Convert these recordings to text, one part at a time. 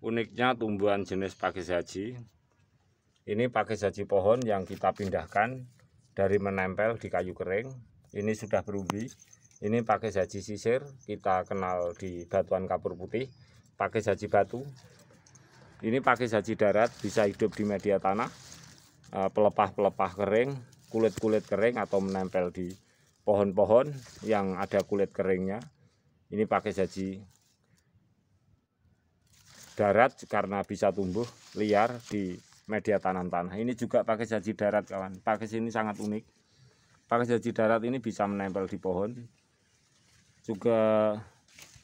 Uniknya tumbuhan jenis pakis haji. Ini pakis haji pohon yang kita pindahkan dari menempel di kayu kering. Ini sudah berumbi. Ini pakis haji sisir, kita kenal di batuan kapur putih. Pakis haji batu. Ini pakis haji darat, bisa hidup di media tanah, pelepah-pelepah kering, kulit-kulit kering atau menempel di pohon-pohon yang ada kulit keringnya. Ini pakis haji darat karena bisa tumbuh liar di media tanam-tanah. Ini juga pakis haji darat, kawan. Pakis ini sangat unik. Pakis haji darat ini bisa menempel di pohon. Juga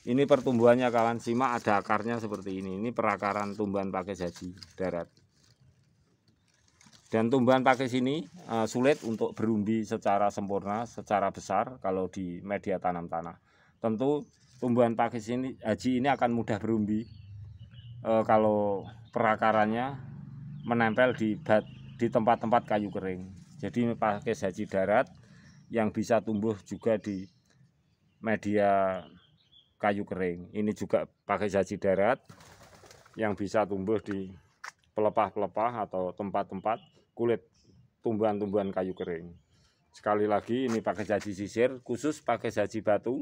ini pertumbuhannya, kawan. Simak, ada akarnya seperti ini. Ini perakaran tumbuhan pakis haji darat. Dan tumbuhan pakis ini sulit untuk berumbi secara sempurna, secara besar kalau di media tanam tanah. Tentu tumbuhan pakis ini haji ini akan mudah berumbi kalau perakarannya menempel di tempat-tempat kayu kering. Jadi ini pakis haji darat yang bisa tumbuh juga di media kayu kering. Ini juga pakis haji darat yang bisa tumbuh di pelepah-pelepah atau tempat-tempat kulit tumbuhan-tumbuhan kayu kering. Sekali lagi, ini pakis haji sisir, khusus pakis haji batu,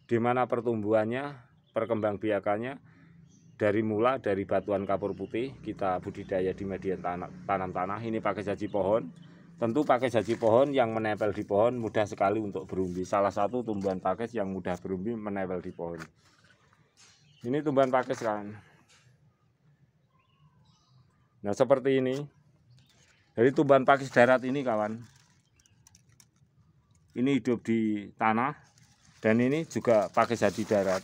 di mana pertumbuhannya, perkembangbiakannya dari batuan kapur putih, kita budidaya di media tanam tanah. Ini pakis haji pohon. Tentu pakis haji pohon yang menempel di pohon mudah sekali untuk berumbi. Salah satu tumbuhan pakis yang mudah berumbi menempel di pohon. Ini tumbuhan pakis, kan. Nah, seperti ini. Jadi tumbuhan pakis darat ini, kawan, ini hidup di tanah, dan ini juga pakis haji darat.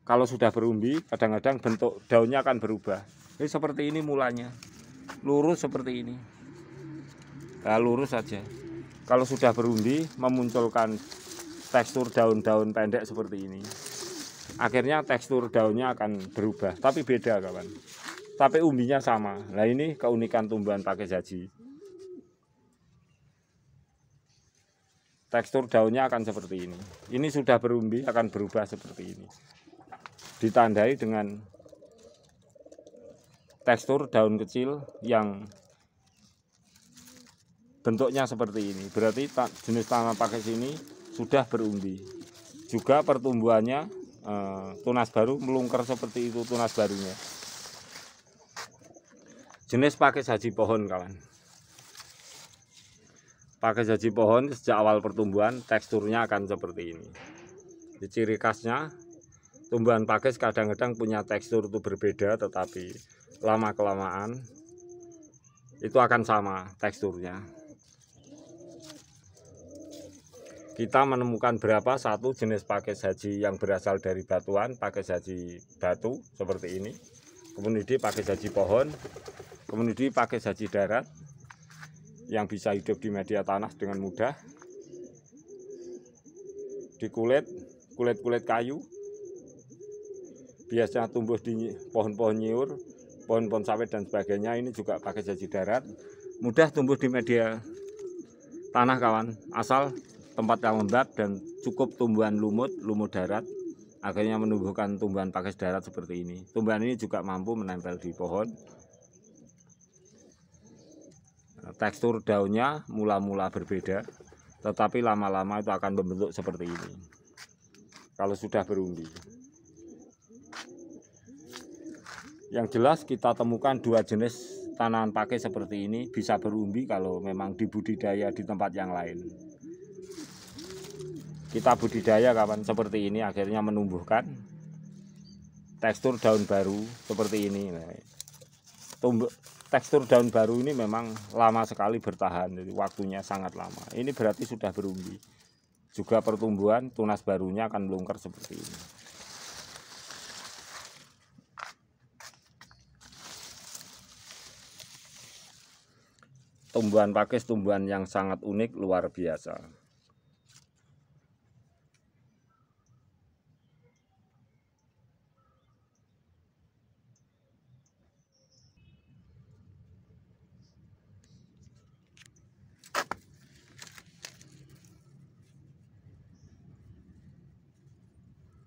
Kalau sudah berumbi, kadang-kadang bentuk daunnya akan berubah. Ini seperti ini mulanya, lurus seperti ini. Nah, lurus saja. Kalau sudah berumbi, memunculkan tekstur daun-daun pendek seperti ini. Akhirnya tekstur daunnya akan berubah, tapi beda, kawan. Tapi umbinya sama. Nah, ini keunikan tumbuhan pakis haji. Tekstur daunnya akan seperti ini. Ini sudah berumbi, akan berubah seperti ini. Ditandai dengan tekstur daun kecil yang bentuknya seperti ini. Berarti jenis tanaman pakis ini sudah berumbi. Juga pertumbuhannya tunas baru melungker seperti itu tunas barunya. Jenis pakis haji pohon, kawan. Pakis haji pohon sejak awal pertumbuhan teksturnya akan seperti ini. Di ciri khasnya, tumbuhan pakis kadang-kadang punya tekstur itu berbeda, tetapi lama-kelamaan itu akan sama teksturnya. Kita menemukan satu jenis pakis haji yang berasal dari batuan, pakis haji batu seperti ini. Kemudian pakis haji pohon, kemudian pakis haji darat yang bisa hidup di media tanah dengan mudah, di kulit kayu, biasanya tumbuh di pohon-pohon nyiur, pohon-pohon sawit dan sebagainya. Ini juga pakis haji darat, mudah tumbuh di media tanah, kawan, asal tempat yang lembab dan cukup tumbuhan lumut darat. Akhirnya menumbuhkan tumbuhan pakis darat seperti ini. Tumbuhan ini juga mampu menempel di pohon. Tekstur daunnya mula-mula berbeda, tetapi lama-lama itu akan membentuk seperti ini kalau sudah berumbi. Yang jelas kita temukan dua jenis tanaman pakis seperti ini bisa berumbi kalau memang dibudidaya di tempat yang lain. Kita budidaya, kawan, seperti ini, akhirnya menumbuhkan tekstur daun baru seperti ini. Tekstur daun baru ini memang lama sekali bertahan, jadi waktunya sangat lama. Ini berarti sudah berumbi. Juga pertumbuhan tunas barunya akan melungker seperti ini. Tumbuhan pakis tumbuhan yang sangat unik, luar biasa.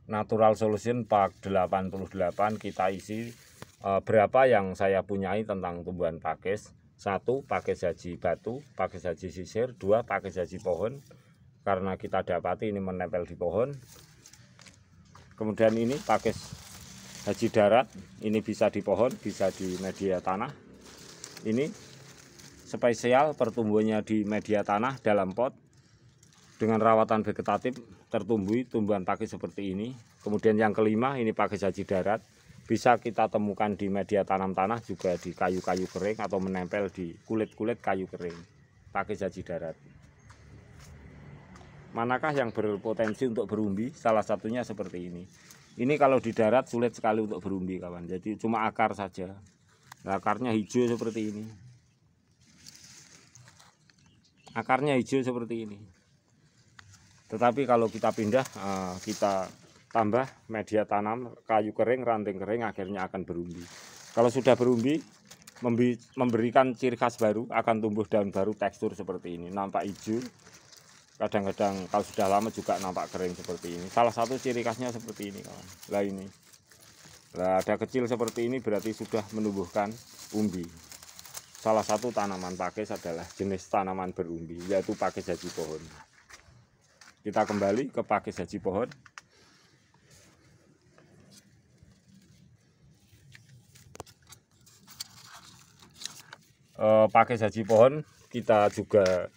Natural Solution Pak 88 kita isi berapa yang saya punyai tentang tumbuhan pakis. 1. Pakis haji batu, pakis haji sisir. 2. Pakis haji pohon, karena kita dapati ini menempel di pohon. Kemudian ini pakis haji darat, ini bisa di pohon, bisa di media tanah. Ini spesial pertumbuhannya di media tanah dalam pot dengan rawatan vegetatif, tertumbuhi tumbuhan pakis seperti ini. Kemudian yang kelima, ini pakis haji darat, bisa kita temukan di media tanam tanah, juga di kayu-kayu kering atau menempel di kulit-kulit kayu kering. Pakis haji darat. Manakah yang berpotensi untuk berumbi? Salah satunya seperti ini. Ini kalau di darat sulit sekali untuk berumbi, kawan. Jadi cuma akar saja. Nah, akarnya hijau seperti ini. Akarnya hijau seperti ini. Tetapi kalau kita pindah, kita tambah media tanam, kayu kering, ranting kering, akhirnya akan berumbi. Kalau sudah berumbi, memberikan ciri khas baru, akan tumbuh daun baru, tekstur seperti ini, nampak hijau. Kadang-kadang kalau sudah lama juga nampak kering seperti ini. Salah satu ciri khasnya seperti ini, kawan. Lah ini. Lah ada kecil seperti ini berarti sudah menumbuhkan umbi. Salah satu tanaman pakis adalah jenis tanaman berumbi, yaitu pakis haji pohon. Kita kembali ke pakis haji pohon. Pakis haji pohon kita juga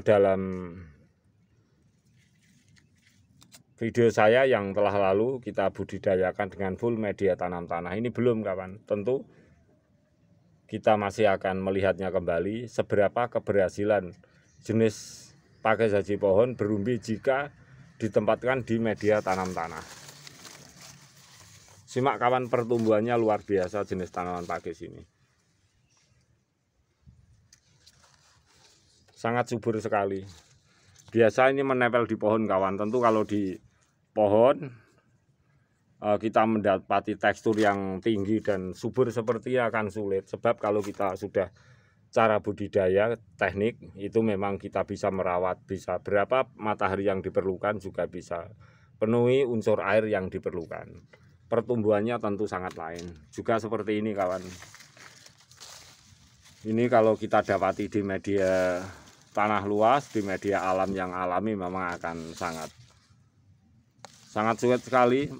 dalam video saya yang telah lalu kita budidayakan dengan full media tanam tanah. Ini belum, kawan. Tentu kita masih akan melihatnya kembali seberapa keberhasilan jenis pakis haji pohon berumbi jika ditempatkan di media tanam tanah. Simak, kawan, pertumbuhannya luar biasa jenis tanaman pakis ini. Sangat subur sekali. Biasa ini menempel di pohon, kawan. Tentu kalau di pohon kita mendapati tekstur yang tinggi dan subur seperti akan sulit. Sebab kalau kita sudah cara budidaya teknik, itu memang kita bisa merawat, bisa berapa matahari yang diperlukan, juga bisa penuhi unsur air yang diperlukan. Pertumbuhannya tentu sangat lain. Juga seperti ini, kawan. Ini kalau kita dapati di media tanah luas, di media alam yang alami, memang akan sangat sulit sekali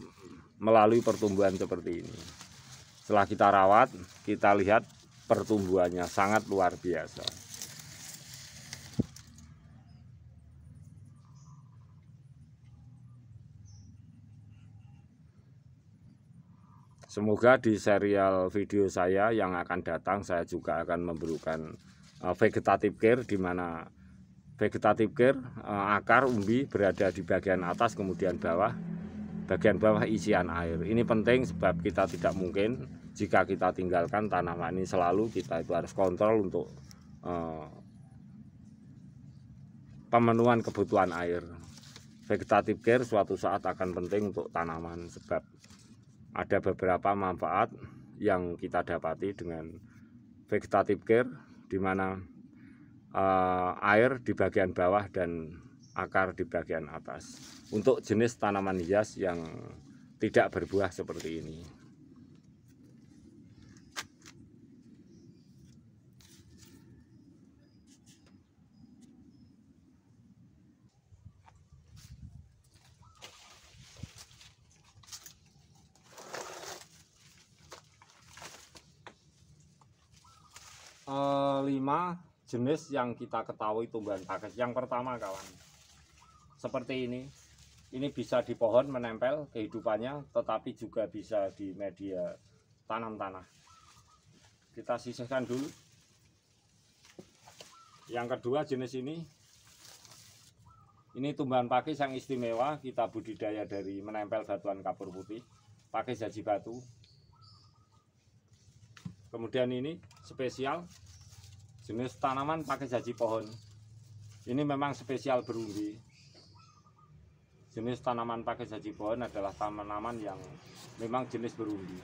melalui pertumbuhan seperti ini. Setelah kita rawat, kita lihat pertumbuhannya sangat luar biasa. Semoga di serial video saya yang akan datang, saya juga akan memberikan vegetative care, di mana vegetative care akar umbi berada di bagian atas, kemudian bagian bawah isian air. Ini penting sebab kita tidak mungkin jika kita tinggalkan tanaman ini, selalu kita itu harus kontrol untuk pemenuhan kebutuhan air. Vegetative care suatu saat akan penting untuk tanaman, sebab ada beberapa manfaat yang kita dapati dengan vegetative care, di mana air di bagian bawah dan akar di bagian atas untuk jenis tanaman hias yang tidak berbuah seperti ini. Lima jenis yang kita ketahui tumbuhan pakis. Yang pertama, kawan, seperti ini. Ini bisa di pohon menempel kehidupannya, tetapi juga bisa di media tanam tanah. Kita sisihkan dulu. Yang kedua, jenis ini tumbuhan pakis yang istimewa, kita budidaya dari menempel batuan kapur putih, pakis haji batu. Kemudian ini spesial, jenis tanaman pakis haji pohon. Ini memang spesial berumbi. Jenis tanaman pakis haji pohon adalah tanaman yang memang jenis berumbi.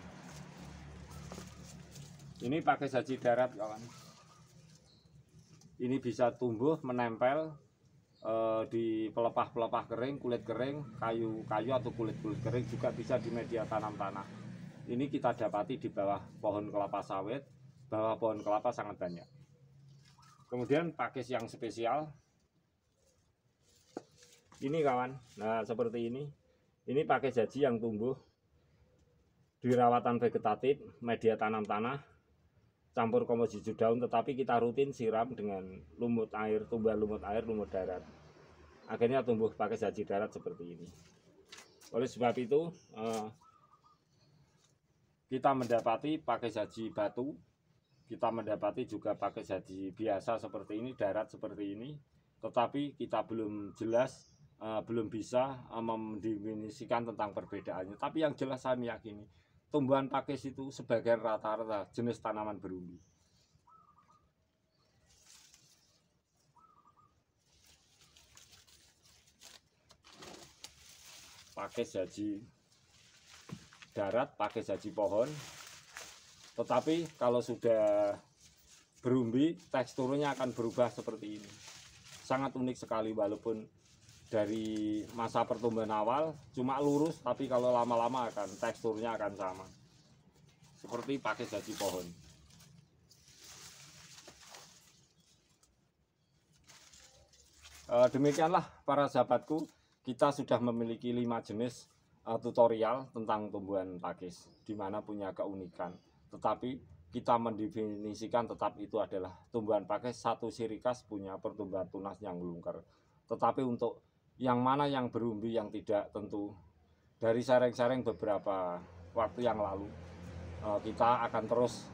Ini pakis haji darat, kawan. Ini bisa tumbuh menempel di pelepah-pelepah kering, kulit kering, kayu-kayu atau kulit-kulit kering, juga bisa di media tanam tanah. Ini kita dapati di bawah pohon kelapa sawit, bawah pohon kelapa sangat banyak. Kemudian pakis yang spesial ini kawan, nah seperti ini pakis jaji yang tumbuh di rawatan vegetatif, media tanam tanah, campur kompos hijau daun, tetapi kita rutin siram dengan lumut air, tumbuhan lumut air, lumut darat. Akhirnya tumbuh pakai jaji darat seperti ini. Oleh sebab itu kita mendapati pakai jaji batu, kita mendapati juga pakai jaji biasa seperti ini, darat seperti ini, tetapi kita belum jelas, belum bisa mendefinisikan tentang perbedaannya. Tapi yang jelas saya meyakini tumbuhan pakis itu sebagian rata-rata jenis tanaman berumbi. Pakai jaji darat, pakai jaji pohon, tetapi kalau sudah berumbi teksturnya akan berubah seperti ini. Sangat unik sekali, walaupun dari masa pertumbuhan awal cuma lurus, tapi kalau lama-lama akan teksturnya akan sama seperti pakai jaji pohon. Demikianlah para sahabatku, kita sudah memiliki 5 jenis tutorial tentang tumbuhan pakis, di mana punya keunikan, tetapi kita mendefinisikan tetap itu adalah tumbuhan pakis satu ciri khas, punya pertumbuhan tunas yang melungker. Tetapi untuk yang mana yang berumbi, yang tidak, tentu dari sharing-sharing beberapa waktu yang lalu kita akan terus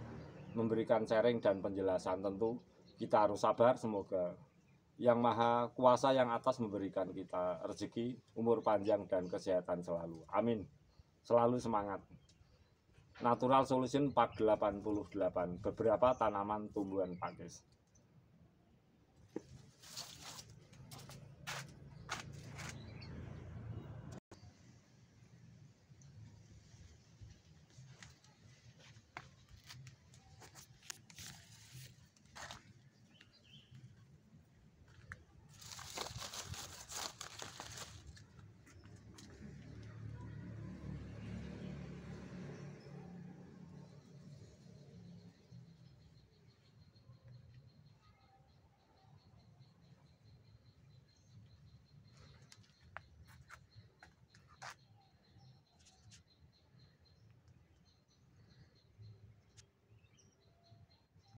memberikan sharing dan penjelasan. Tentu kita harus sabar, semoga Yang Maha Kuasa, yang atas, memberikan kita rezeki, umur panjang, dan kesehatan selalu. Amin. Selalu semangat. Natural Solution 488, beberapa tanaman tumbuhan pakis.